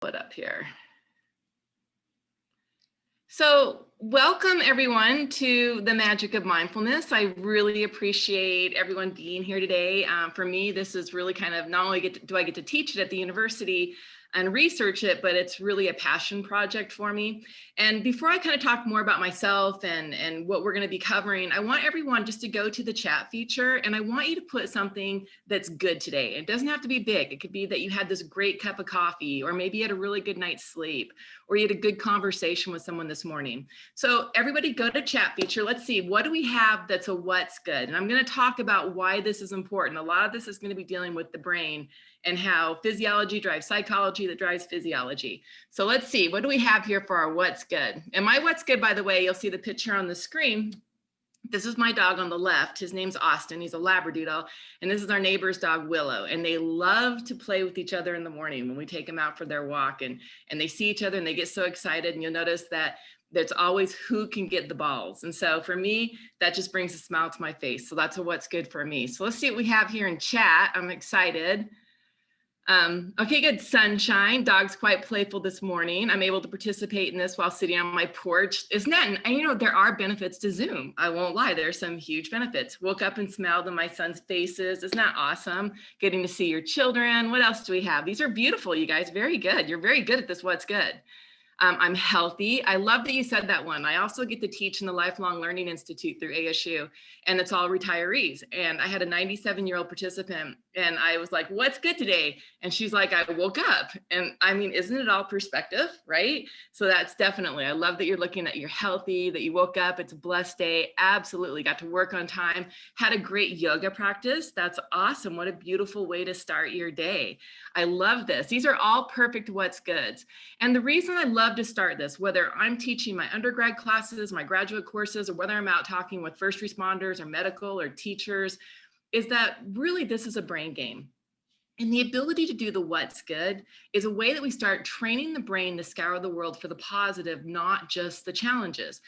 It up here. So welcome everyone to the magic of mindfulness. I really appreciate everyone being here today. For me, this is really kind of not only do I get to teach it at the university and research it, but it's really a passion project for me. And before I kind of talk more about myself and what we're going to be covering, I want everyone just to go to the chat feature, and I want you to put something that's good today. It doesn't have to be big. It could be that you had this great cup of coffee, or maybe you had a really good night's sleep, or you had a good conversation with someone this morning. So everybody go to chat feature. Let's see, what do we have that's a what's good? And I'm going to talk about why this is important. A lot of this is going to be dealing with the brain and how physiology drives psychology that drives physiology. So let's see, what do we have here for our what's good? And my what's good, by the way, you'll see the picture on the screen. This is my dog on the left. His name's Austin. He's a Labradoodle. And this is our neighbor's dog, Willow. And they love to play with each other in the morning when we take them out for their walk. And they see each other and they get so excited. And you'll notice that there's always who can get the balls. And so for me, that just brings a smile to my face. So that's what's good for me. So let's see what we have here in chat. I'm excited. Okay, good. Sunshine. Dog's quite playful this morning. I'm able to participate in this while sitting on my porch. Isn't that, and you know, there are benefits to Zoom. I won't lie. There's some huge benefits. Woke up and smiled on my son's faces. Isn't that awesome? Getting to see your children. What else do we have? These are beautiful, you guys. Very good. You're very good at this. What's good? I'm healthy. I love that you said that one. I also get to teach in the Lifelong Learning Institute through ASU, and it's all retirees. And I had a 97-year-old participant, and I was like, what's good today? And she's like, I woke up. And I mean, isn't it all perspective, right? So that's definitely, I love that you're looking at you're healthy, that you woke up. It's a blessed day. Absolutely. Got to work on time. Had a great yoga practice. That's awesome. What a beautiful way to start your day. I love this. These are all perfect what's goods. And the reason I love to start this, whether I'm teaching my undergrad classes, my graduate courses, or whether I'm out talking with first responders or medical or teachers, is that really this is a brain game. And the ability to do the what's good is a way that we start training the brain to scour the world for the positive, not just the challenges.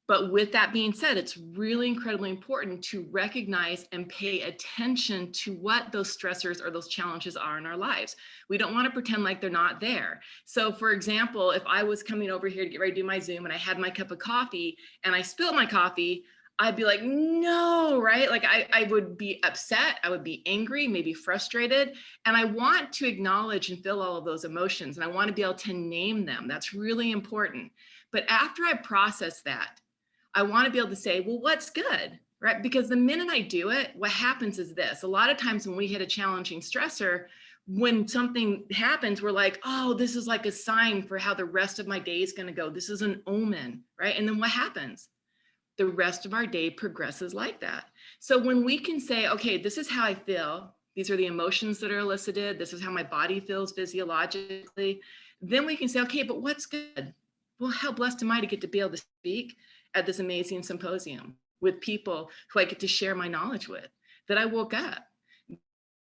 But with that being said, it's really incredibly important to recognize and pay attention to what those stressors or those challenges are in our lives. We don't want to pretend like they're not there. So for example, if I was coming over here to get ready to do my Zoom and I had my cup of coffee and I spilled my coffee, I'd be like, no, right? Like I would be upset. I would be angry, maybe frustrated. And I want to acknowledge and feel all of those emotions. And I want to be able to name them. That's really important. But after I process that, I want to be able to say, well, what's good, right? Because the minute I do it, what happens is this. A lot of times when we hit a challenging stressor, when something happens, we're like, oh, this is like a sign for how the rest of my day is going to go. This is an omen, right? And then what happens? The rest of our day progresses like that. So when we can say, okay, this is how I feel. These are the emotions that are elicited. This is how my body feels physiologically. Then we can say, okay, but what's good? Well, how blessed am I to get to be able to speak at this amazing symposium with people who I get to share my knowledge with, that I woke up,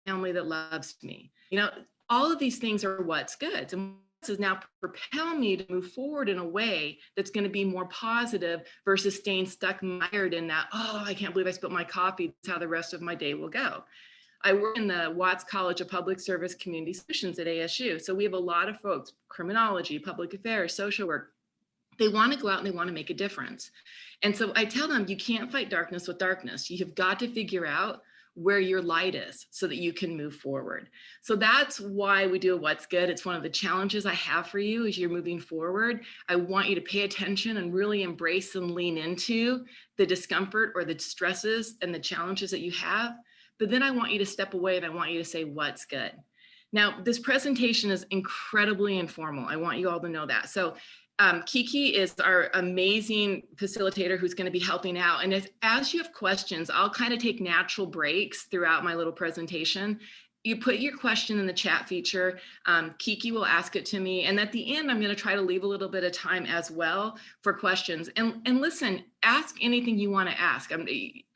family that loves me. You know, all of these things are what's good. And this is now propel me to move forward in a way that's going to be more positive versus staying stuck mired in that, oh, I can't believe I spilled my coffee. That's how the rest of my day will go. I work in the Watts College of Public Service Community Solutions at ASU. So we have a lot of folks, criminology, public affairs, social work. They want to go out and they want to make a difference. And so I tell them, you can't fight darkness with darkness. You have got to figure out where your light is so that you can move forward. So that's why we do what's good. It's one of the challenges I have for you as you're moving forward. I want you to pay attention and really embrace and lean into the discomfort or the stresses and the challenges that you have. But then I want you to step away and I want you to say, what's good? Now, this presentation is incredibly informal. I want you all to know that. So Kiki is our amazing facilitator who's going to be helping out. And as you have questions, I'll kind of take natural breaks throughout my little presentation. You put your question in the chat feature. Kiki will ask it to me. And at the end, I'm going to try to leave a little bit of time as well for questions. And listen, ask anything you want to ask.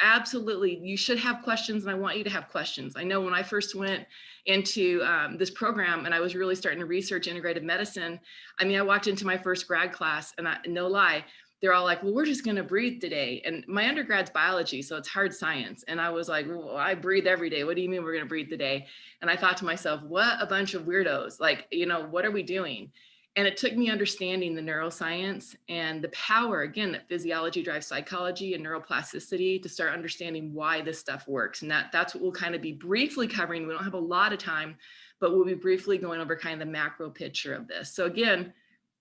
Absolutely, you should have questions, and I want you to have questions. I know when I first went into this program and I was really starting to research integrative medicine, I mean, I walked into my first grad class and no lie, they're all like, well, we're just going to breathe today. And my undergrad's biology, so it's hard science. And I was like, well, I breathe every day. What do you mean we're going to breathe today? And I thought to myself, what a bunch of weirdos. Like, what are we doing? And it took me understanding the neuroscience and the power, again, that physiology drives psychology and neuroplasticity to start understanding why this stuff works. And that's what we'll kind of be briefly covering. We don't have a lot of time, but we'll be briefly going over kind of the macro picture of this. So again,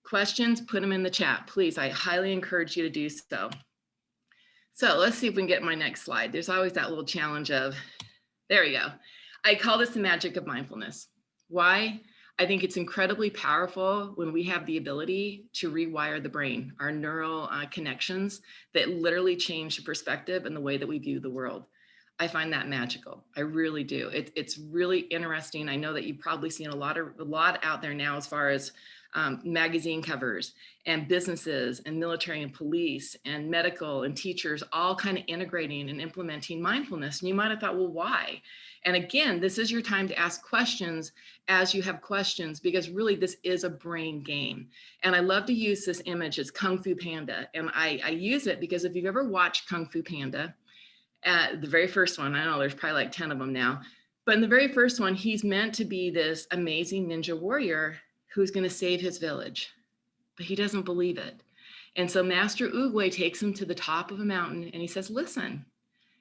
questions, put them in the chat, please. I highly encourage you to do so. So let's see if we can get my next slide. There's always that little challenge of, there we go. I call this the magic of mindfulness. Why? I think it's incredibly powerful when we have the ability to rewire the brain, our neural connections that literally change the perspective and the way that we view the world. I find that magical. I really do. It's really interesting. I know that you've probably seen a lot out there now as far as magazine covers and businesses and military and police and medical and teachers all kind of integrating and implementing mindfulness. And you might have thought, well, why? And again, this is your time to ask questions as you have questions, because really this is a brain game. And I love to use this image as Kung Fu Panda. And I use it because if you've ever watched Kung Fu Panda, the very first one, I know there's probably like 10 of them now, but in the very first one, he's meant to be this amazing ninja warrior who's going to save his village, but he doesn't believe it. And so Master Oogway takes him to the top of a mountain and he says, listen,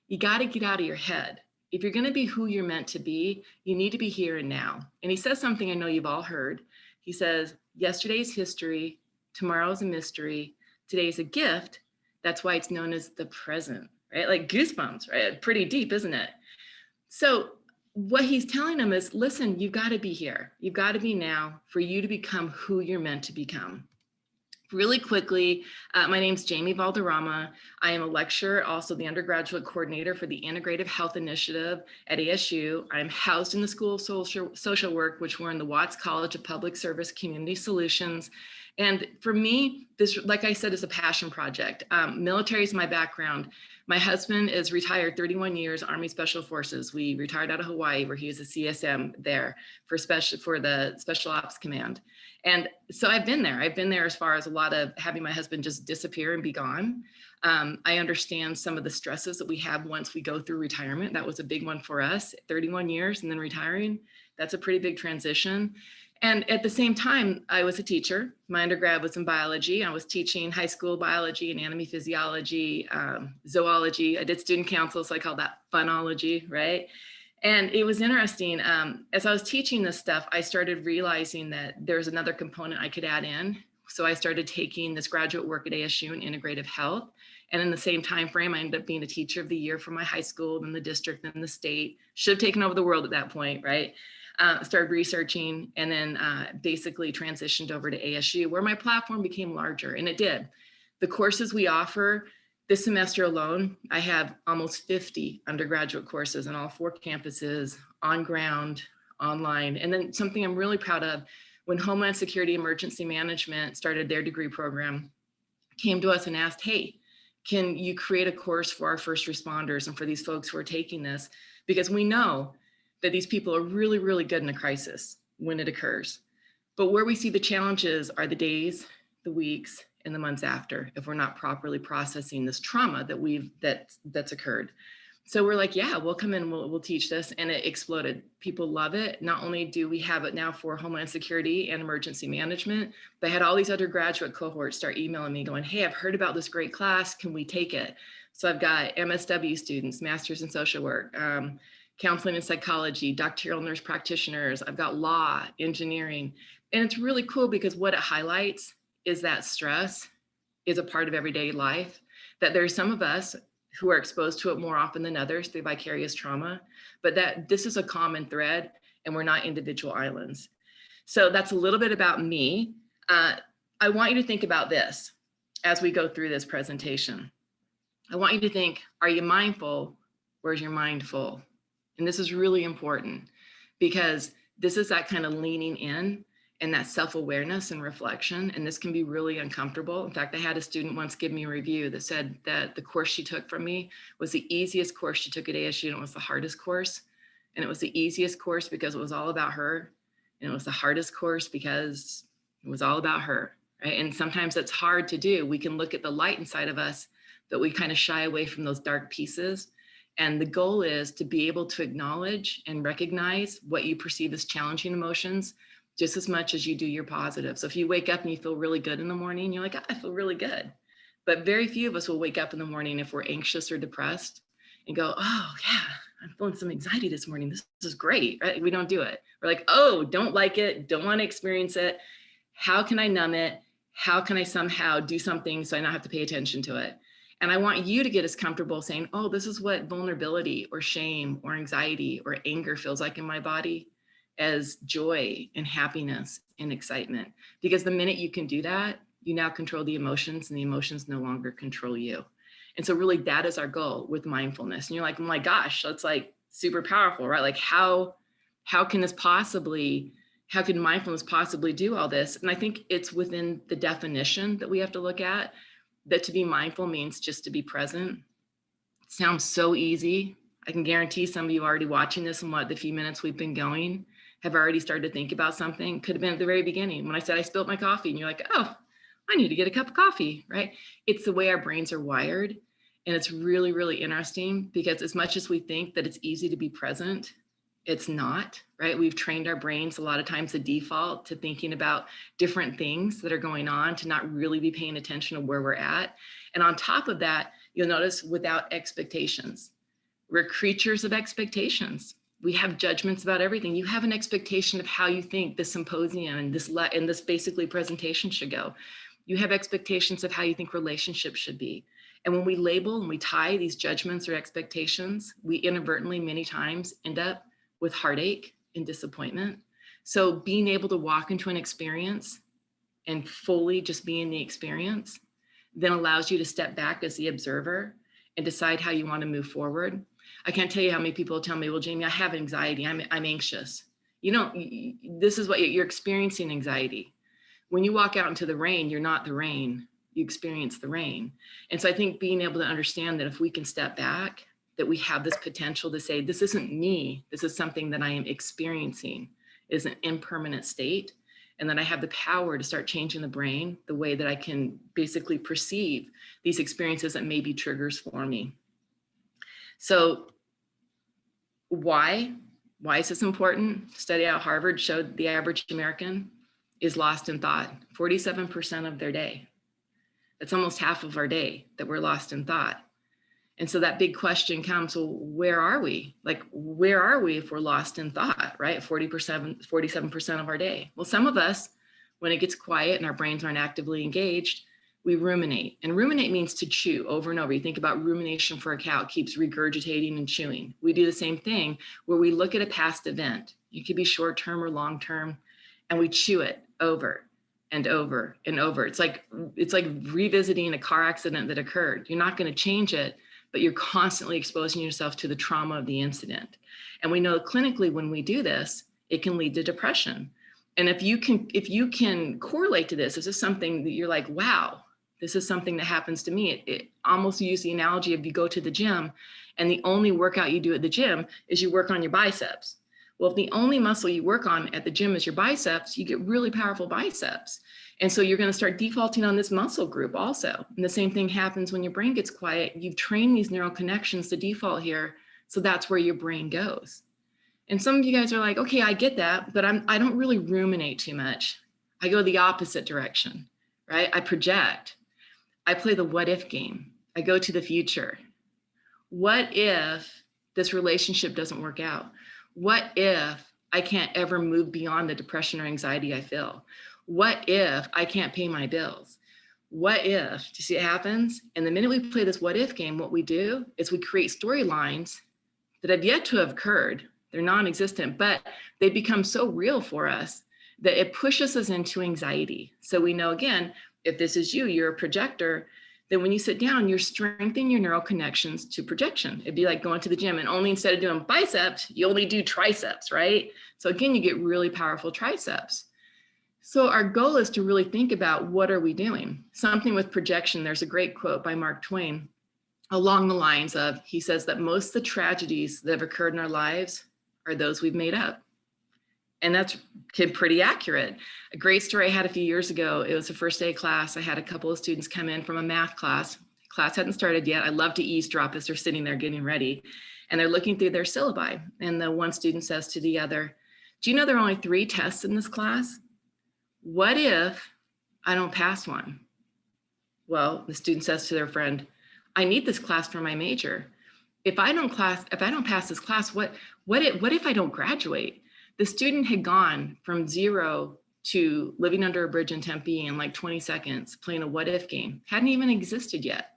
you got to get out of your head. If you're going to be who you're meant to be, you need to be here and now. And he says something I know you've all heard. He says, yesterday's history, tomorrow's a mystery, today's a gift. That's why it's known as the present, right? Like goosebumps, right? Pretty deep, isn't it? So what he's telling them is, listen, you've got to be here. You've got to be now for you to become who you're meant to become. Really quickly, my name's Jamie Valderamma. I am a lecturer, also the undergraduate coordinator for the Integrative Health Initiative at ASU. I'm housed in the School of Social Work, which we're in the Watts College of Public Service Community Solutions. And for me, this, like I said, is a passion project. Military is my background. My husband is retired 31 years, Army Special Forces. We retired out of Hawaii, where he was a CSM there for the Special Ops Command. And so I've been there. I've been there as far as a lot of having my husband just disappear and be gone. I understand some of the stresses that we have once we go through retirement. That was a big one for us, 31 years and then retiring. That's a pretty big transition. And at the same time, I was a teacher. My undergrad was in biology. I was teaching high school biology, anatomy, physiology, zoology. I did student council, so I call that funology, right? And it was interesting. As I was teaching this stuff, I started realizing that there's another component I could add in. So I started taking this graduate work at ASU in integrative health. And in the same time frame, I ended up being a teacher of the year for my high school, then the district, then the state. Should have taken over the world at that point, right? Started researching and then basically transitioned over to ASU, where my platform became larger, and it did. The courses we offer this semester alone, I have almost 50 undergraduate courses on all 4 campuses, on ground, online. And then something I'm really proud of, when Homeland Security Emergency Management started their degree program, came to us and asked, hey, can you create a course for our first responders and for these folks who are taking this? Because we know that these people are really, really good in a crisis when it occurs. But where we see the challenges are the days, the weeks, and the months after, if we're not properly processing this trauma that's occurred. So we're like, yeah, we'll come in, we'll teach this, and it exploded. People love it. Not only do we have it now for Homeland Security and emergency management, but I had all these other graduate cohorts start emailing me going, hey, I've heard about this great class, can we take it? So I've got MSW students, Masters in Social Work, counseling and psychology, doctoral nurse practitioners. I've got law, engineering. And it's really cool because what it highlights is that stress is a part of everyday life, that there's some of us who are exposed to it more often than others through vicarious trauma, but that this is a common thread and we're not individual islands. So that's a little bit about me. I want you to think about this as we go through this presentation. I want you to think, are you mindful or is your mind full? And this is really important because this is that kind of leaning in and that self-awareness and reflection. And this can be really uncomfortable. In fact, I had a student once give me a review that said that the course she took from me was the easiest course she took at ASU, and it was the hardest course. And it was the easiest course because it was all about her. And it was the hardest course because it was all about her, right? And sometimes that's hard to do. We can look at the light inside of us, but we kind of shy away from those dark pieces. And the goal is to be able to acknowledge and recognize what you perceive as challenging emotions just as much as you do your positive. So if you wake up and you feel really good in the morning, you're like, I feel really good. But very few of us will wake up in the morning if we're anxious or depressed and go, oh yeah, I'm feeling some anxiety this morning. This is great, right? We don't do it. We're like, oh, don't like it, don't want to experience it. How can I numb it? How can I somehow do something so I don't have to pay attention to it? And I want you to get as comfortable saying, oh, this is what vulnerability or shame or anxiety or anger feels like in my body, as joy and happiness and excitement. Because the minute you can do that, you now control the emotions and the emotions no longer control you. And so really that is our goal with mindfulness. And you're like, oh my gosh, that's like super powerful, right? Like how can mindfulness possibly do all this? And I think it's within the definition that we have to look at, that to be mindful means just to be present. It sounds so easy. I can guarantee some of you already watching this and the few minutes we've been going have already started to think about something. Could have been at the very beginning when I said I spilled my coffee and you're like, oh, I need to get a cup of coffee, right? It's the way our brains are wired. And it's really, really interesting because as much as we think that it's easy to be present, it's not, right? We've trained our brains a lot of times to default to thinking about different things that are going on, to not really be paying attention to where we're at. And on top of that, you'll notice without expectations. We're creatures of expectations. We have judgments about everything. You have an expectation of how you think this symposium and this basically presentation should go. You have expectations of how you think relationships should be. And when we label and we tie these judgments or expectations, we inadvertently many times end up with heartache and disappointment. So being able to walk into an experience and fully just be in the experience then allows you to step back as the observer and decide how you want to move forward. I can't tell you how many people tell me, well, Jamie, I have anxiety. I'm anxious. This is what you're experiencing, anxiety. When you walk out into the rain, you're not the rain, you experience the rain. And so I think being able to understand that if we can step back, that we have this potential to say, this isn't me, this is something that I am experiencing, it is an impermanent state, and that I have the power to start changing the brain, the way that I can basically perceive these experiences that may be triggers for me. So why is this important? Study out of Harvard showed the average American is lost in thought 47% of their day. That's almost half of our day that we're lost in thought. And so that big question comes, well, where are we? Like, where are we if we're lost in thought, right? 47% of our day. Well, some of us, when it gets quiet and our brains aren't actively engaged, we ruminate. And ruminate means to chew over and over. You think about rumination for a cow, it keeps regurgitating and chewing. We do the same thing where we look at a past event. It could be short-term or long-term, and we chew it over and over and over. It's like revisiting a car accident that occurred. You're not going to change it, but you're constantly exposing yourself to the trauma of the incident. And we know clinically when we do this, it can lead to depression. And if you can correlate to this is something that you're like, wow, this is something that happens to me. It almost use the analogy of you go to the gym and the only workout you do at the gym is you work on your biceps. Well, if the only muscle you work on at the gym is your biceps, you get really powerful biceps. And so you're going to start defaulting on this muscle group also. And the same thing happens when your brain gets quiet. You've trained these neural connections to default here. So that's where your brain goes. And some of you guys are like, okay, I get that, but I don't really ruminate too much. I go the opposite direction, right? I project. I play the what if game. I go to the future. What if this relationship doesn't work out? What if I can't ever move beyond the depression or anxiety I feel? What if I can't pay my bills? What if? Do you see it happens? And the minute we play this what if game, what we do is we create storylines that have yet to have occurred. They're non-existent, but they become so real for us that it pushes us into anxiety. So we know, again, if this is you, you're a projector, then when you sit down, you're strengthening your neural connections to projection. It'd be like going to the gym and only instead of doing biceps, you only do triceps, right? So again, you get really powerful triceps. So our goal is to really think about what are we doing? Something with projection, there's a great quote by Mark Twain along the lines of, he says that most of the tragedies that have occurred in our lives are those we've made up. And that's pretty accurate. A great story I had a few years ago. It was the first day of class. I had a couple of students come in from a math class. Class hadn't started yet. I love to eavesdrop as they're sitting there getting ready. And they're looking through their syllabi. And the one student says to the other, do you know there are only 3 tests in this class? What if I don't pass one? Well, the student says to their friend, I need this class for my major. If I don't pass this class, what if I don't graduate? The student had gone from 0 to living under a bridge in Tempe in like 20 seconds, playing a what if game. Hadn't even existed yet.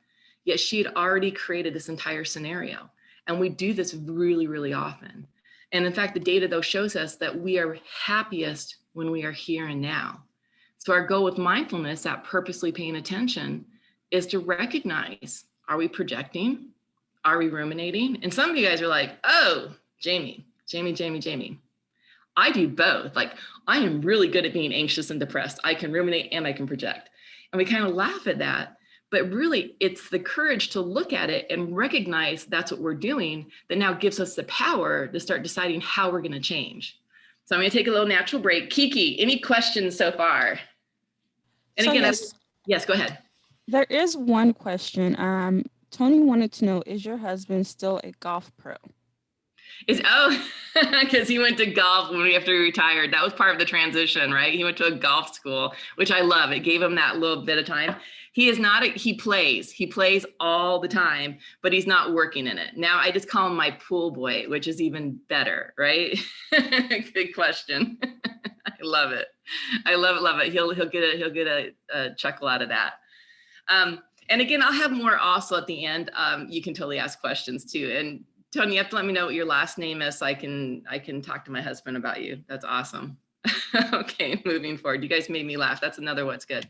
Yet she had already created this entire scenario. And we do this really, really often. And in fact, the data though shows us that we are happiest when we are here and now. So our goal with mindfulness, that purposely paying attention, is to recognize, are we projecting? Are we ruminating? And some of you guys are like, oh, Jamie. I do both. Like, I am really good at being anxious and depressed. I can ruminate and I can project. And we kind of laugh at that. But really, it's the courage to look at it and recognize that's what we're doing that now gives us the power to start deciding how we're going to change. So I'm going to take a little natural break. Kiki, any questions so far? And so again, yes, go ahead. There is one question. Tony wanted to know, is your husband still a golf pro? Because he went to golf after he retired. That was part of the transition, right? He went to a golf school, which I love. It gave him that little bit of time. He is not, he plays all the time, but he's not working in it. Now I just call him my pool boy, which is even better, right? Good question. I love it. I love it. He'll get a chuckle out of that. And again, I'll have more also at the end. You can totally ask questions too. And Tony, you have to let me know what your last name is so I can talk to my husband about you. That's awesome. Okay, moving forward. You guys made me laugh. That's another what's good.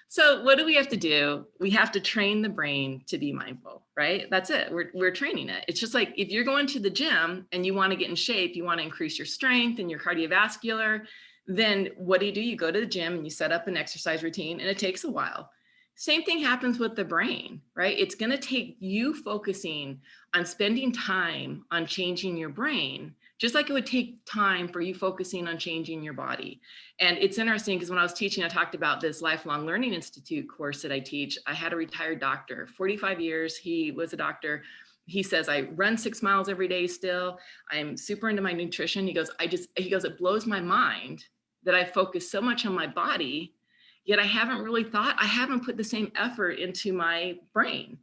So what do we have to do? We have to train the brain to be mindful, right? That's it. We're training it. It's just like if you're going to the gym and you want to get in shape, you want to increase your strength and your cardiovascular, then what do? You go to the gym and you set up an exercise routine, and it takes a while. Same thing happens with the brain, right? It's going to take you focusing on spending time on changing your brain, just like it would take time for you focusing on changing your body. And it's interesting because when I was teaching, I talked about this Lifelong Learning Institute course that I teach. I had a retired doctor, 45 years. He was a doctor. He says, I run 6 miles every day still. I'm super into my nutrition. He goes, it blows my mind that I focus so much on my body, yet I haven't put the same effort into my brain.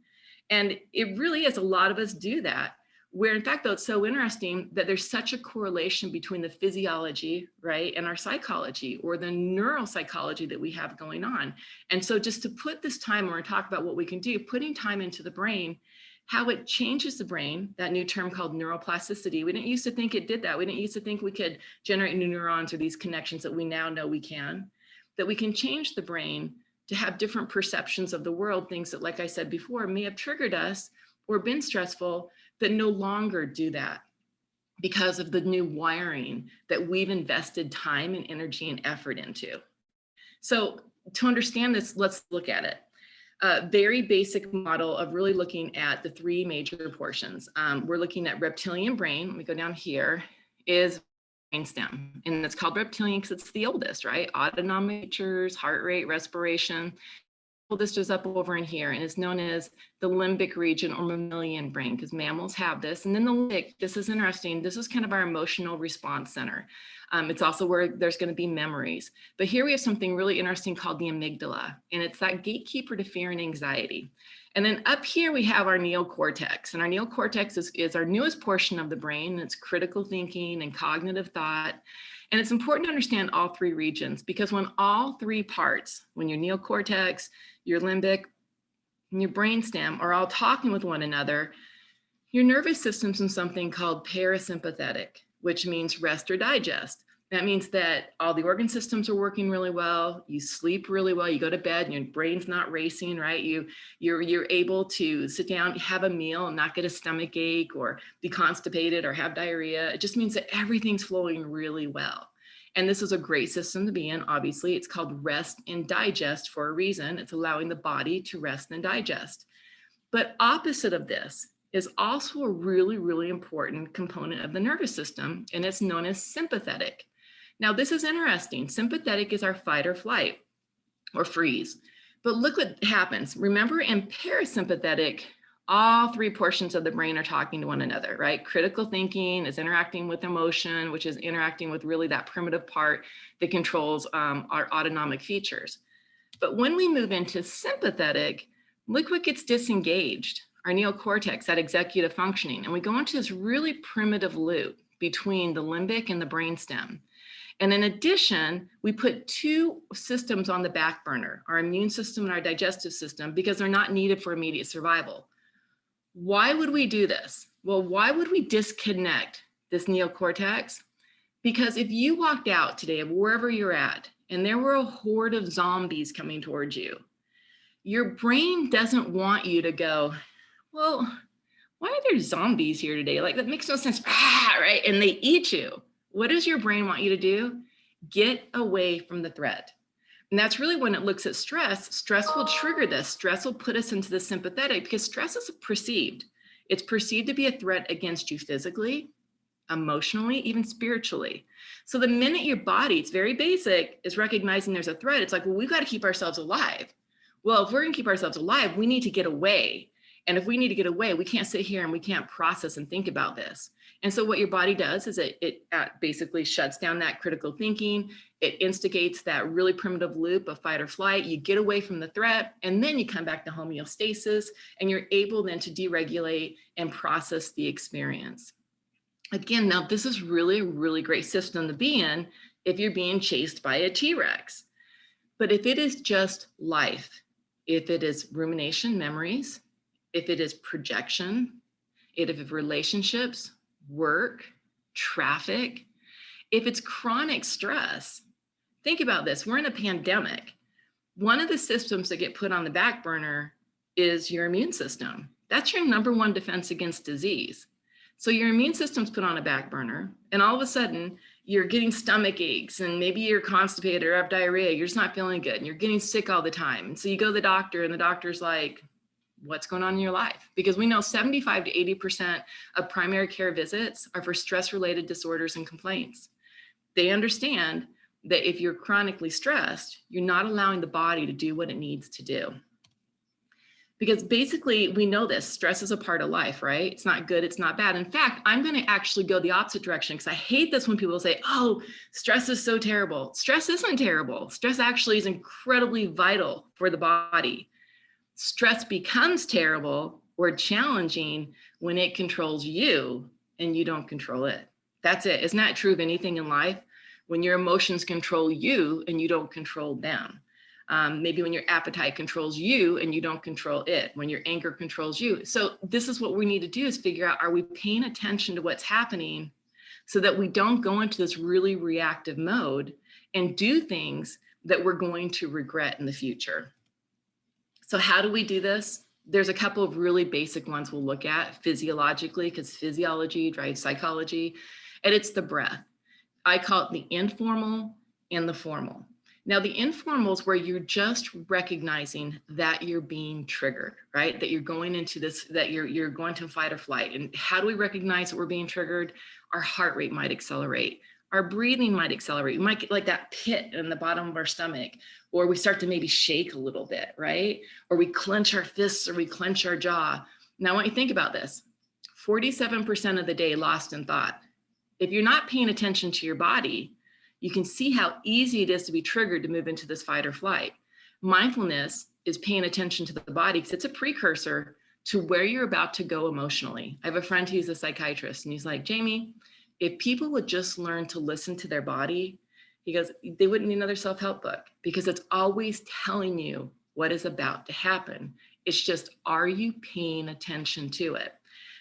And it really is, a lot of us do that, where in fact, though, it's so interesting that there's such a correlation between the physiology, right, and our psychology, or the neuropsychology that we have going on. And so just to put this time, when we're talking about what we can do, putting time into the brain, how it changes the brain, that new term called neuroplasticity. We didn't used to think it did that. We didn't used to think we could generate new neurons or these connections that we now know we can, that we can change the brain to have different perceptions of the world, things that, like I said before, may have triggered us or been stressful, that no longer do that because of the new wiring that we've invested time and energy and effort into. So to understand this, let's look at it. A very basic model of really looking at the 3 major portions. We're looking at reptilian brain. Let me go down here, is brainstem. And it's called reptilian because it's the oldest, right? Autonomic features, heart rate, respiration. This is up over in here, and it's known as the limbic region or mammalian brain, because mammals have this. And then the limbic, this is interesting. This is kind of our emotional response center. It's also where there's going to be memories. But here we have something really interesting called the amygdala, and it's that gatekeeper to fear and anxiety. And then up here we have our neocortex, and our neocortex is our newest portion of the brain. And it's critical thinking and cognitive thought. And it's important to understand all 3 regions, because when all 3 parts, when your neocortex, your limbic, and your brainstem are all talking with one another, your nervous system's in something called parasympathetic, which means rest or digest. That means that all the organ systems are working really well. You sleep really well. You go to bed and your brain's not racing, right? You're able to sit down, have a meal, and not get a stomach ache or be constipated or have diarrhea. It just means that everything's flowing really well. And this is a great system to be in. Obviously, it's called rest and digest for a reason. It's allowing the body to rest and digest. But opposite of this is also a really, really important component of the nervous system, and it's known as sympathetic. Now, this is interesting. Sympathetic is our fight or flight or freeze. But look what happens. Remember, in parasympathetic, all three portions of the brain are talking to one another, right? Critical thinking is interacting with emotion, which is interacting with really that primitive part that controls our autonomic features. But when we move into sympathetic, look what gets disengaged, our neocortex, that executive functioning. And we go into this really primitive loop between the limbic and the brainstem. And in addition, we put two systems on the back burner, our immune system and our digestive system, because they're not needed for immediate survival. Why would we do this? Well, why would we disconnect this neocortex? Because if you walked out today of wherever you're at, and there were a horde of zombies coming towards you, your brain doesn't want you to go, well, why are there zombies here today? Like, that makes no sense, right? And they eat you. What does your brain want you to do? Get away from the threat. And that's really when it looks at stress. Stress will trigger this. Stress will put us into the sympathetic because stress is perceived. It's perceived to be a threat against you physically, emotionally, even spiritually. So the minute your body, it's very basic, is recognizing there's a threat, it's like, well, we've got to keep ourselves alive. Well, if we're going to keep ourselves alive, we need to get away. And if we need to get away, we can't sit here and we can't process and think about this. And so what your body does is it basically shuts down that critical thinking. It instigates that really primitive loop of fight or flight. You get away from the threat, and then you come back to homeostasis, and you're able then to deregulate and process the experience. Again, now this is really a really great system to be in if you're being chased by a T-Rex. But if it is just life, if it is rumination memories, if it is projection, if it's relationships, work, traffic, if it's chronic stress, think about this. We're in a pandemic. One of the systems that get put on the back burner is your immune system. That's your number one defense against disease. So your immune system's put on a back burner, and all of a sudden you're getting stomach aches, and maybe you're constipated or have diarrhea. You're just not feeling good, and you're getting sick all the time. And so you go to the doctor, and the doctor's like, what's going on in your life? Because we know 75 to 80% of primary care visits are for stress-related disorders and complaints. They understand that if you're chronically stressed, you're not allowing the body to do what it needs to do. Because basically, we know this, stress is a part of life, right? It's not good, it's not bad. In fact, I'm gonna actually go the opposite direction because I hate this when people say, oh, stress is so terrible. Stress isn't terrible. Stress actually is incredibly vital for the body. Stress becomes terrible or challenging when it controls you and you don't control it. That's it. Isn't that true of anything in life? When your emotions control you and you don't control them. Maybe when your appetite controls you and you don't control it, when your anger controls you. So this is what we need to do, is figure out, are we paying attention to what's happening so that we don't go into this really reactive mode and do things that we're going to regret in the future. So how do we do this? There's a couple of really basic ones we'll look at physiologically, because physiology drives psychology, and it's the breath. I call it the informal and the formal. Now, the informal is where you're just recognizing that you're being triggered, right? That you're going into this, that you're going to fight or flight. And how do we recognize that we're being triggered? Our heart rate might accelerate. Our breathing might accelerate. We might get like that pit in the bottom of our stomach, or we start to maybe shake a little bit, right? Or we clench our fists, or we clench our jaw. Now, I want you to think about this. 47% of the day lost in thought. If you're not paying attention to your body, you can see how easy it is to be triggered to move into this fight or flight. Mindfulness is paying attention to the body because it's a precursor to where you're about to go emotionally. I have a friend who's a psychiatrist, and he's like, Jamie, if people would just learn to listen to their body, he goes, they wouldn't need another self-help book, because it's always telling you what is about to happen. It's just, are you paying attention to it?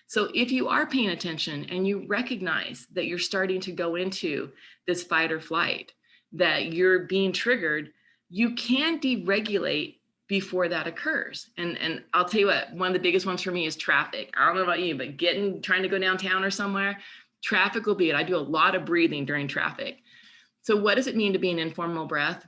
So if you are paying attention and you recognize that you're starting to go into this fight or flight, that you're being triggered, you can deregulate before that occurs. And I'll tell you what, one of the biggest ones for me is traffic. I don't know about you, but trying to go downtown or somewhere, traffic will be it. I do a lot of breathing during traffic. So what does it mean to be an informal breath?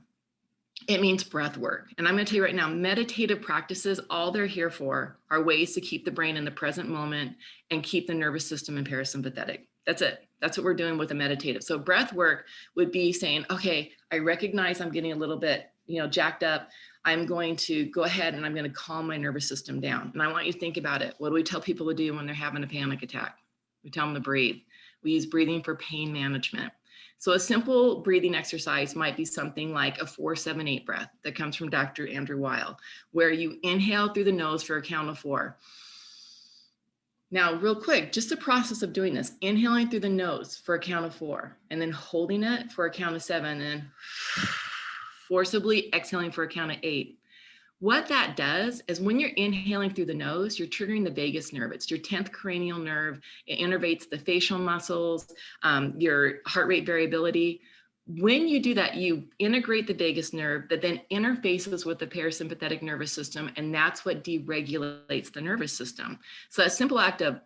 It means breath work. And I'm going to tell you right now, meditative practices, all they're here for are ways to keep the brain in the present moment and keep the nervous system in parasympathetic. That's it. That's what we're doing with a meditative. So breath work would be saying, okay, I recognize I'm getting a little bit, jacked up. I'm going to go ahead and I'm going to calm my nervous system down. And I want you to think about it. What do we tell people to do when they're having a panic attack? We tell them to breathe. We use breathing for pain management. So a simple breathing exercise might be something like a 4-7-8 breath that comes from Dr. Andrew Weil, where you inhale through the nose for a count of 4. Now, real quick, just the process of doing this, inhaling through the nose for a count of 4, and then holding it for a count of 7, and forcibly exhaling for a count of 8. What that does is when you're inhaling through the nose, you're triggering the vagus nerve. It's your 10th cranial nerve. It innervates the facial muscles, your heart rate variability. When you do that, you integrate the vagus nerve that then interfaces with the parasympathetic nervous system, and that's what deregulates the nervous system. So a simple act of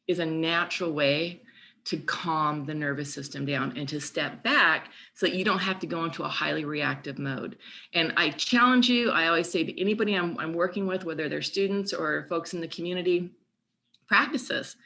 is a natural way to calm the nervous system down and to step back so that you don't have to go into a highly reactive mode. And I challenge you, I always say to anybody I'm working with, whether they're students or folks in the community, practice this.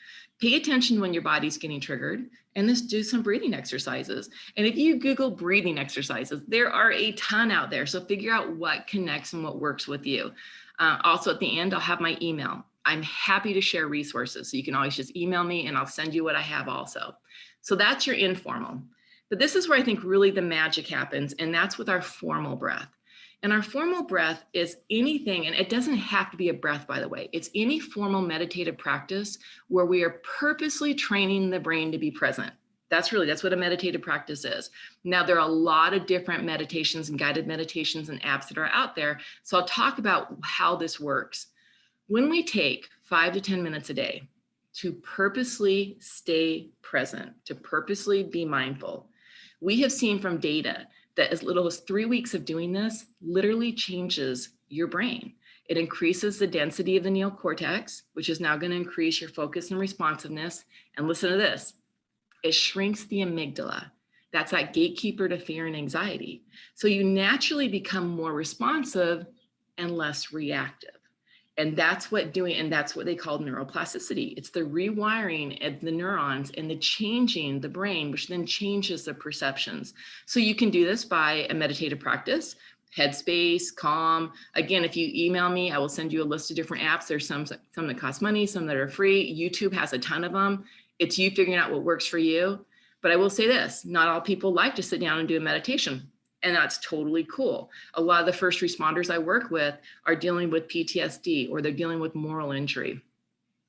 Pay attention when your body's getting triggered and just do some breathing exercises. And if you Google breathing exercises, there are a ton out there. So figure out what connects and what works with you. Also at the end, I'll have my email. I'm happy to share resources. So you can always just email me and I'll send you what I have also. So that's your informal. But this is where I think really the magic happens. And that's with our formal breath. And our formal breath is anything, and it doesn't have to be a breath, by the way. It's any formal meditative practice where we are purposely training the brain to be present. That's what a meditative practice is. Now, there are a lot of different meditations and guided meditations and apps that are out there. So I'll talk about how this works. When we take 5 to 10 minutes a day to purposely stay present, to purposely be mindful, we have seen from data that as little as 3 weeks of doing this literally changes your brain. It increases the density of the neocortex, which is now going to increase your focus and responsiveness. And listen to this, it shrinks the amygdala. That's that gatekeeper to fear and anxiety. So you naturally become more responsive and less reactive. And that's what they call neuroplasticity. It's the rewiring of the neurons and the changing the brain, which then changes the perceptions. So you can do this by a meditative practice, Headspace, Calm. Again, if you email me, I will send you a list of different apps. There's some that cost money, some that are free. YouTube has a ton of them. It's you figuring out what works for you. But I will say this, not all people like to sit down and do a meditation. And that's totally cool. A lot of the first responders I work with are dealing with PTSD or they're dealing with moral injury.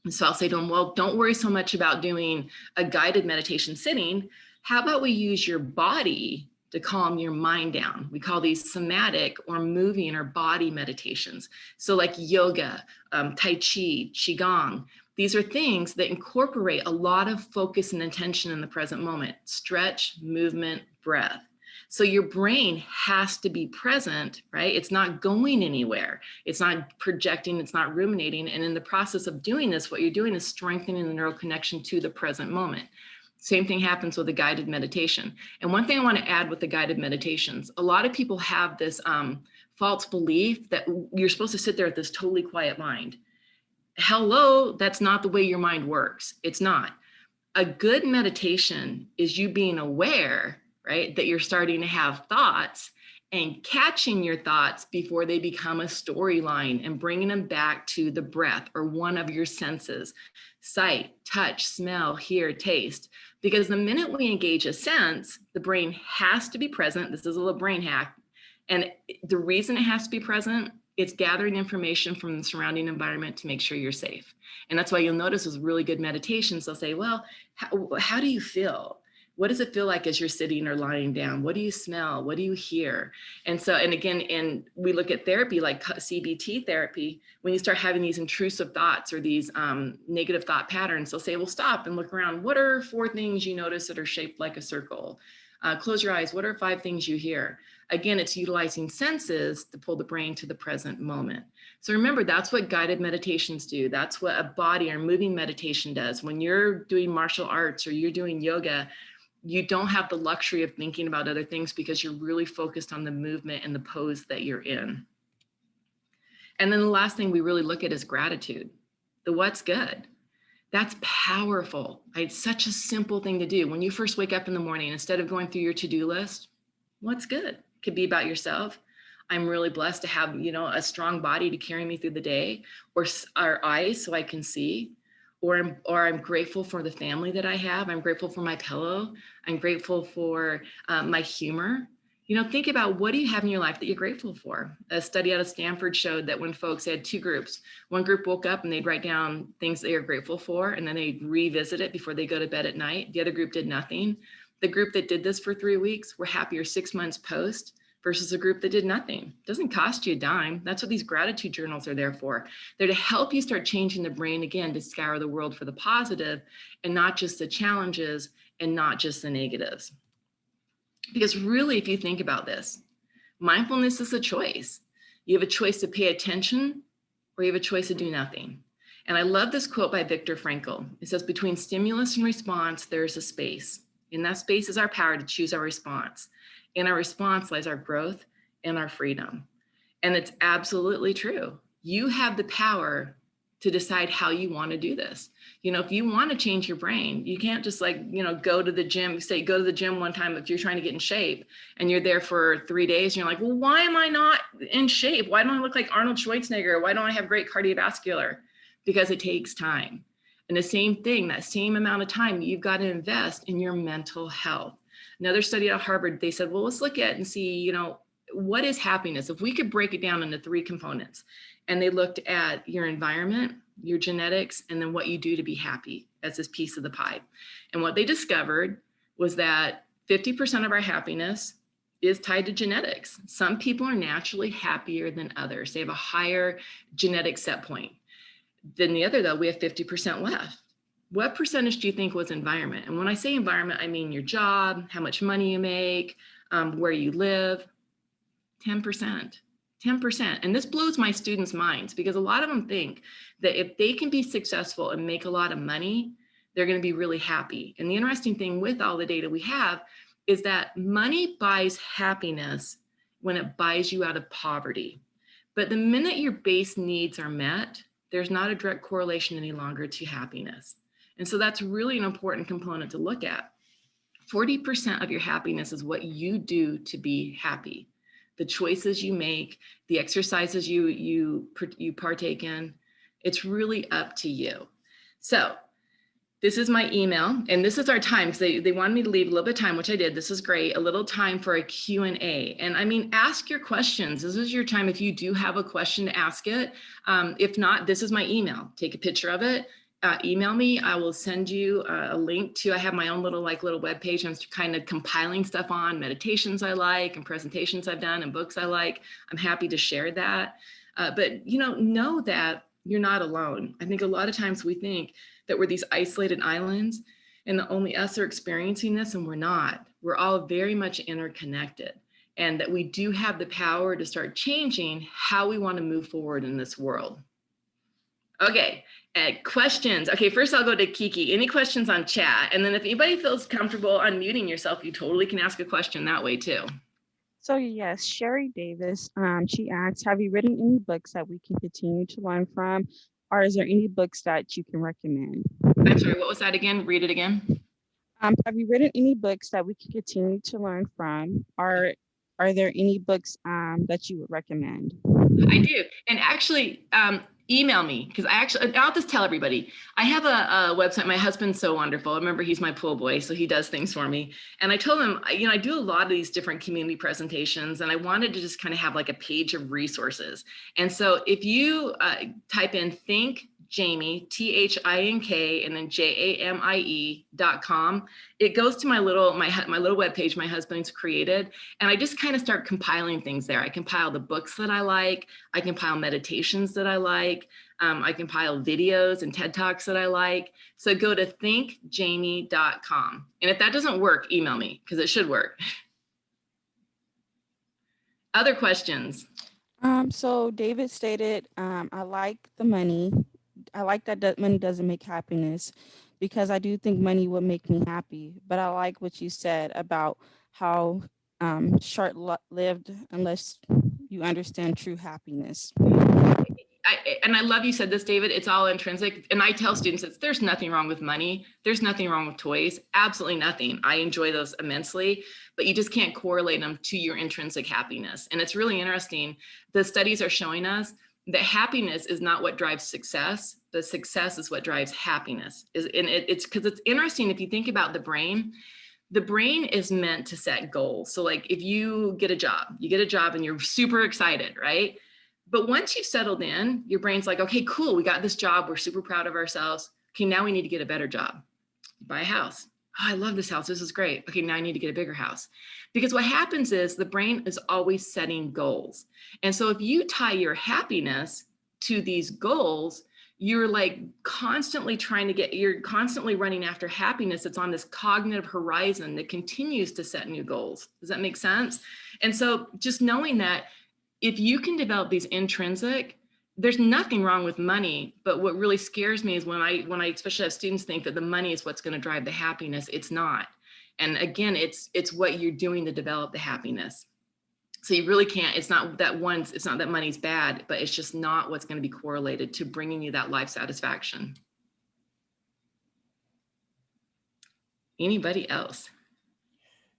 And so I'll say to them, well, don't worry so much about doing a guided meditation sitting. How about we use your body to calm your mind down? We call these somatic or moving or body meditations. So like yoga, Tai Chi, Qigong. These are things that incorporate a lot of focus and intention in the present moment. Stretch, movement, breath. So your brain has to be present, right? It's not going anywhere. It's not projecting, it's not ruminating. And in the process of doing this, what you're doing is strengthening the neural connection to the present moment. Same thing happens with a guided meditation. And one thing I want to add with the guided meditations, a lot of people have this false belief that you're supposed to sit there with this totally quiet mind. Hello, that's not the way your mind works. It's not. A good meditation is you being aware, right, that you're starting to have thoughts and catching your thoughts before they become a storyline and bringing them back to the breath or one of your senses, sight, touch, smell, hear, taste. Because the minute we engage a sense, the brain has to be present. This is a little brain hack. And the reason it has to be present, it's gathering information from the surrounding environment to make sure you're safe. And that's why you'll notice with really good meditations, they'll say, well, how do you feel? What does it feel like as you're sitting or lying down? What do you smell? What do you hear? And so, and again, and we look at therapy like CBT therapy, when you start having these intrusive thoughts or these negative thought patterns, they'll say, well, stop and look around. What are 4 things you notice that are shaped like a circle? Close your eyes. What are 5 things you hear? Again, it's utilizing senses to pull the brain to the present moment. So remember, that's what guided meditations do. That's what a body or moving meditation does. When you're doing martial arts or you're doing yoga, you don't have the luxury of thinking about other things because you're really focused on the movement and the pose that you're in. And then the last thing we really look at is gratitude. the what's good. That's powerful. It's such a simple thing to do. When you first wake up in the morning, instead of going through your to-do list, what's good? Could be about yourself. I'm really blessed to have, a strong body to carry me through the day, or eyes so I can see, or I'm grateful for the family that I have. I'm grateful for my pillow. I'm grateful for my humor. Think about, what do you have in your life that you're grateful for? A study out of Stanford showed that when folks had two groups, one group woke up and they'd write down things they are grateful for, and then they'd revisit it before they go to bed at night. The other group did nothing. The group that did this for 3 weeks were happier 6 months post versus a group that did nothing. It doesn't cost you a dime. That's what these gratitude journals are there for. They're to help you start changing the brain again, to scour the world for the positive and not just the challenges and not just the negatives. Because really, if you think about this, mindfulness is a choice. You have a choice to pay attention, or you have a choice to do nothing. And I love this quote by Viktor Frankl. It says, between stimulus and response, there's a space. And that space is our power to choose our response. In our response lies our growth and our freedom. And it's absolutely true. You have the power to decide how you want to do this. If you want to change your brain, you can't just go to the gym, go to the gym one time if you're trying to get in shape and you're there for 3 days and you're like, well, why am I not in shape? Why don't I look like Arnold Schwarzenegger? Why don't I have great cardiovascular? Because it takes time. And the same thing, that same amount of time, you've got to invest in your mental health. Another study at Harvard, they said, well, let's look at and see, what is happiness? If we could break it down into 3 components, and they looked at your environment, your genetics, and then what you do to be happy as this piece of the pie. And what they discovered was that 50% of our happiness is tied to genetics. Some people are naturally happier than others. They have a higher genetic set point than the other, though. We have 50% left. What percentage do you think was environment? And when I say environment, I mean your job, how much money you make, where you live. 10%. 10%. And this blows my students' minds, because a lot of them think that if they can be successful and make a lot of money, they're going to be really happy. And the interesting thing with all the data we have is that money buys happiness when it buys you out of poverty. But the minute your base needs are met, there's not a direct correlation any longer to happiness. And so that's really an important component to look at. 40% of your happiness is what you do to be happy. The choices you make, the exercises you partake in, it's really up to you. So this is my email, and this is our time, because they wanted me to leave a little bit of time, which I did. This is great, a little time for a Q&A. And I mean, ask your questions. This is your time. If you do have a question, to ask it. If not, this is my email. Take a picture of it. Email me. I will send you a link to, I have my own little web page. I'm kind of compiling stuff on meditations I like and presentations I've done and books I like. I'm happy to share that. But know that you're not alone. I think a lot of times we think that we're these isolated islands and that only us are experiencing this, and we're not. We're all very much interconnected, and that we do have the power to start changing how we want to move forward in this world. Okay, questions. Okay, first I'll go to Kiki. Any questions on chat? And then if anybody feels comfortable unmuting yourself, you totally can ask a question that way too. So yes, Sherry Davis, she asks, have you written any books that we can continue to learn from? Or is there any books that you can recommend? I'm sorry, what was that again? Read it again. Have you written any books that we can continue to learn from? Or are there any books that you would recommend? I do. And actually, email me, because I'll just tell everybody. I have a website. My husband's so wonderful. Remember, he's my pool boy, so he does things for me. And I told him, I do a lot of these different community presentations, and I wanted to just kind of have like a page of resources. And so if you type in Think Jamie, THINK, and then JAMIE.com, it goes to my little webpage my husband's created. And I just kind of start compiling things there. I compile the books that I like. I compile meditations that I like. I compile videos and TED Talks that I like. So go to thinkjamie.com. And if that doesn't work, email me, because it should work. Other questions? So David stated, I like the money. I like that money doesn't make happiness, because I do think money would make me happy. But I like what you said about how short-lived unless you understand true happiness. and I love you said this, David, it's all intrinsic. And I tell students, there's nothing wrong with money. There's nothing wrong with toys. Absolutely nothing. I enjoy those immensely, but you just can't correlate them to your intrinsic happiness. And it's really interesting. The studies are showing us that happiness is not what drives success. The success is what drives happiness. It's because it's interesting if you think about the brain. The brain is meant to set goals. So like if you get a job and you're super excited, right? But once you've settled in, your brain's like, okay, cool, we got this job. We're super proud of ourselves. Okay, now we need to get a better job. Buy a house. Oh, I love this house. This is great. Okay, now I need to get a bigger house. Because what happens is the brain is always setting goals. And so if you tie your happiness to these goals, you're like constantly you're constantly running after happiness that's on this cognitive horizon that continues to set new goals. Does that make sense? And so just knowing that if you can develop these intrinsic, there's nothing wrong with money, but what really scares me is when I especially have students think that the money is what's going to drive the happiness. It's not. And again, it's what you're doing to develop the happiness. So you really can't, it's not that money's bad, but it's just not what's going to be correlated to bringing you that life satisfaction. Anybody else?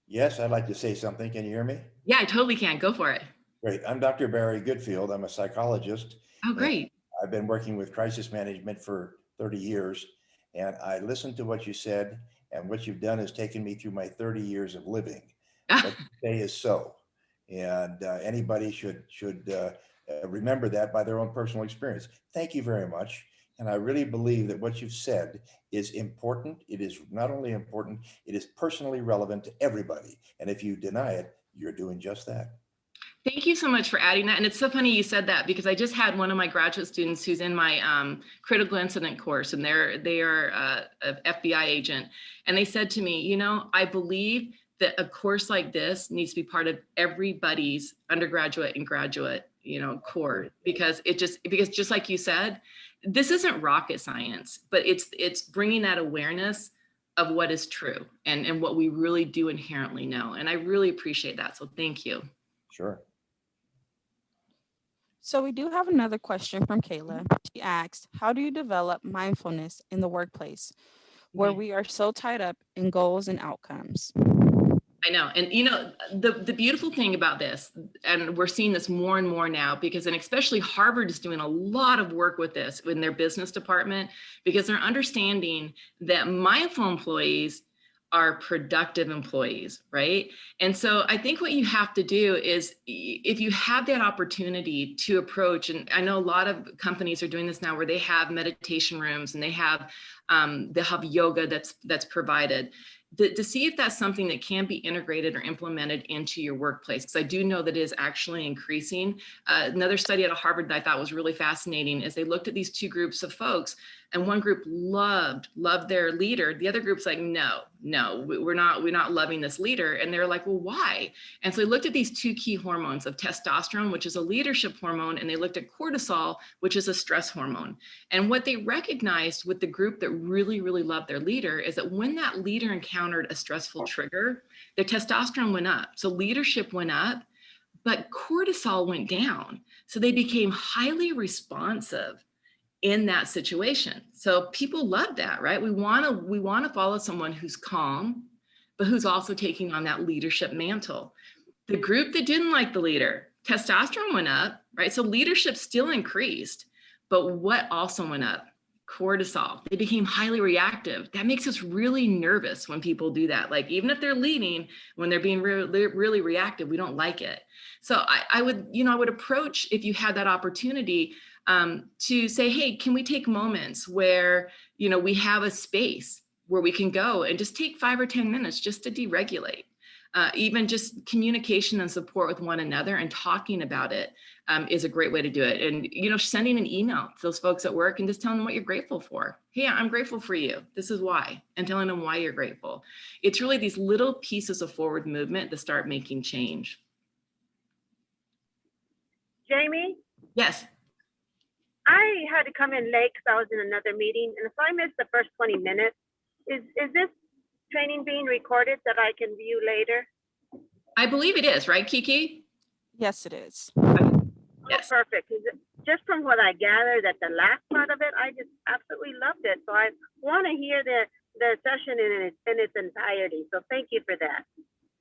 Yes, I'd like to say something. Can you hear me? Yeah, I totally can. Go for it. Great. I'm Dr. Barry Goodfield. I'm a psychologist. Oh, great. I've been working with crisis management for 30 years, and I listened to what you said, and what you've done has taken me through my 30 years of living. What you say is so, and anybody should remember that by their own personal experience. Thank you very much. And I really believe that what you've said is important. It is not only important, it is personally relevant to everybody. And if you deny it, you're doing just that. Thank you so much for adding that. And it's so funny you said that because I just had one of my graduate students who's in my critical incident course, and they are an FBI agent. And they said to me, you know, I believe that a course like this needs to be part of everybody's undergraduate and graduate, you know, core, because just like you said, this isn't rocket science, but it's bringing that awareness of what is true and what we really do inherently know. And I really appreciate that. So thank you. Sure. So we do have another question from Kayla. She asked, how do you develop mindfulness in the workplace where we are so tied up in goals and outcomes? I know. And you know, the beautiful thing about this, and we're seeing this more and more now, because, and especially Harvard is doing a lot of work with this in their business department, because they're understanding that mindful employees are productive employees, right? And so I think what you have to do is, if you have that opportunity to approach, and I know a lot of companies are doing this now where they have meditation rooms and they have yoga that's provided, to see if that's something that can be integrated or implemented into your workplace, because I do know that it is actually increasing. Another study out of Harvard that I thought was really fascinating is they looked at these two groups of folks, and one group loved their leader. The other group's like, no, we're not loving this leader. And they're like, well, why? And so they looked at these two key hormones of testosterone, which is a leadership hormone, and they looked at cortisol, which is a stress hormone. And what they recognized with the group that really, really loved their leader is that when that leader encountered a stressful trigger, their testosterone went up. So leadership went up, but cortisol went down. So they became highly responsive in that situation. So people love that, right? We want to follow someone who's calm, but who's also taking on that leadership mantle. The group that didn't like the leader, testosterone went up, right? So leadership still increased, but what also went up? Cortisol. They became highly reactive. That makes us really nervous when people do that. Like, even if they're leading, when they're being really reactive, we don't like it. So I would approach, if you had that opportunity, to say, hey, can we take moments where, you know, we have a space where we can go and just take 5 or 10 minutes just to deregulate. Even just communication and support with one another and talking about it is a great way to do it. And, you know, sending an email to those folks at work and just telling them what you're grateful for. Hey, I'm grateful for you. This is why. And telling them why you're grateful. It's really these little pieces of forward movement that start making change. Jamie? Yes. I had to come in late because I was in another meeting. And if I missed the first 20 minutes, is this training being recorded that I can view later? I believe it is, right, Kiki? Yes, it is. Oh, Yes. perfect. just from what I gathered at the last part of it, I just absolutely loved it. So I want to hear the session in its entirety. So thank you for that.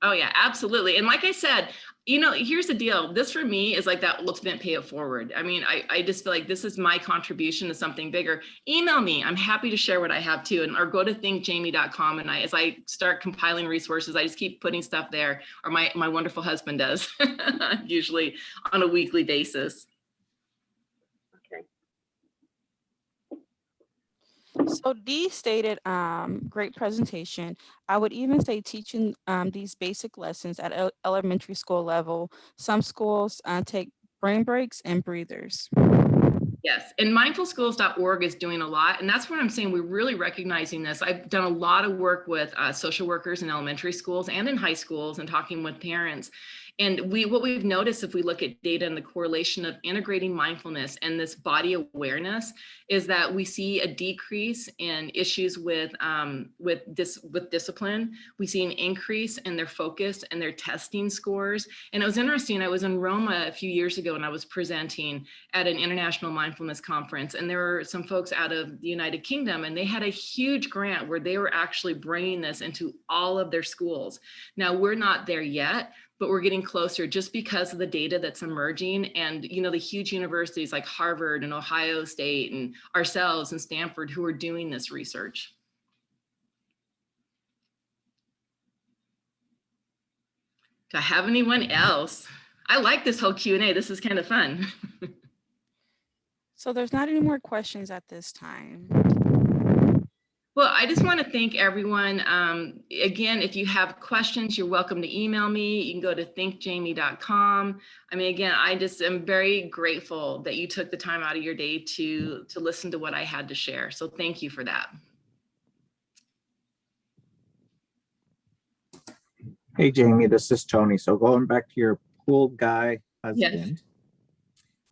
Oh yeah, absolutely. And like I said, here's the deal. This for me is like that ultimate pay it forward. I mean, I just feel like this is my contribution to something bigger. Email me. I'm happy to share what I have too. Or go to thinkjamie.com. And as I start compiling resources, I just keep putting stuff there, or my wonderful husband does, usually on a weekly basis. So Dee stated, great presentation. I would even say teaching these basic lessons at elementary school level. Some schools take brain breaks and breathers. Yes, and mindfulschools.org is doing a lot. And that's what I'm saying. We're really recognizing this. I've done a lot of work with social workers in elementary schools and in high schools and talking with parents. And what we've noticed, if we look at data and the correlation of integrating mindfulness and this body awareness, is that we see a decrease in issues with discipline. We see an increase in their focus and their testing scores. And it was interesting. I was in Roma a few years ago and I was presenting at an international mindfulness conference, and there were some folks out of the United Kingdom, and they had a huge grant where they were actually bringing this into all of their schools. Now, we're not there yet, but we're getting closer just because of the data that's emerging, and the huge universities like Harvard and Ohio State and ourselves and Stanford who are doing this research. Do I have anyone else? I like this whole Q&A. This is kind of fun. So there's not any more questions at this time. Well, I just want to thank everyone. Again, if you have questions, you're welcome to email me. You can go to thinkjamie.com. I mean, again, I just am very grateful that you took the time out of your day to listen to what I had to share. So thank you for that. Hey, Jamie, this is Tony. So going back to your pool guy husband, Yes.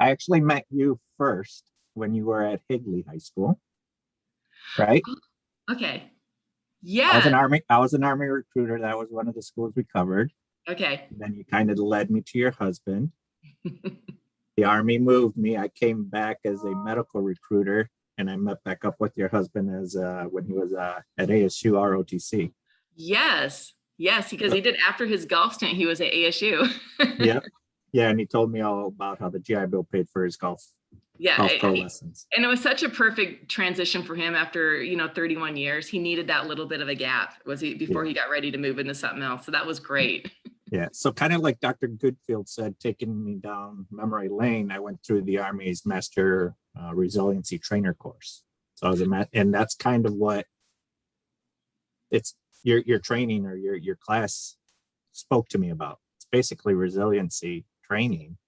I actually met you first when you were at Higley High School, right? Okay. Yeah. I was an Army recruiter. That was one of the schools we covered. Okay. Then you kind of led me to your husband. The Army moved me. I came back as a medical recruiter, and I met back up with your husband as when he was at ASU ROTC. Yes. Yes, because he did, after his golf stint, he was at ASU. Yeah, and he told me all about how the GI Bill paid for his golf pro lessons. And it was such a perfect transition for him after 31 years. He needed that little bit of a gap before he got ready to move into something else. So that was great. Yeah, so kind of like Dr. Goodfield said, taking me down memory lane, I went through the Army's Master Resiliency Trainer course. So I was and that's kind of what it's your training or your class spoke to me about. It's basically resiliency training.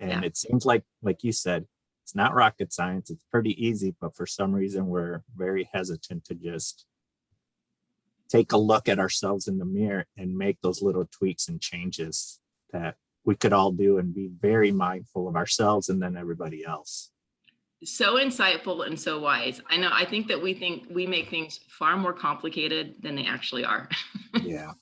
And It seems like you said, it's not rocket science. It's pretty easy, but for some reason we're very hesitant to just take a look at ourselves in the mirror and make those little tweaks and changes that we could all do and be very mindful of ourselves and then everybody else. So insightful and so wise. I think that we make things far more complicated than they actually are. Yeah.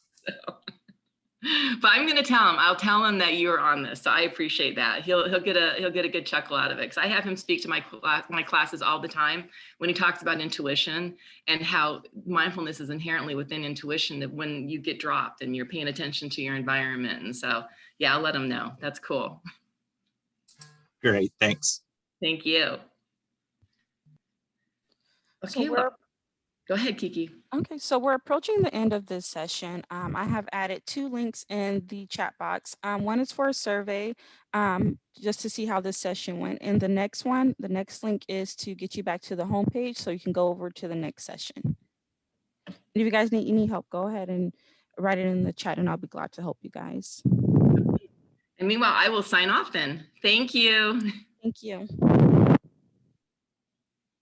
But I'm going to tell him. I'll tell him that you're on this. So I appreciate that. He'll get a good chuckle out of it, because I have him speak to my classes all the time when he talks about intuition and how mindfulness is inherently within intuition, that when you get dropped and you're paying attention to your environment. And so, yeah, I'll let him know. That's cool. Great. Thanks. Thank you. Okay. So go ahead, Kiki. Okay, so we're approaching the end of this session. I have added 2 links in the chat box. One is for a survey, just to see how this session went. And the next link is to get you back to the homepage so you can go over to the next session. And if you guys need any help, go ahead and write it in the chat and I'll be glad to help you guys. And meanwhile, I will sign off then. Thank you. Thank you.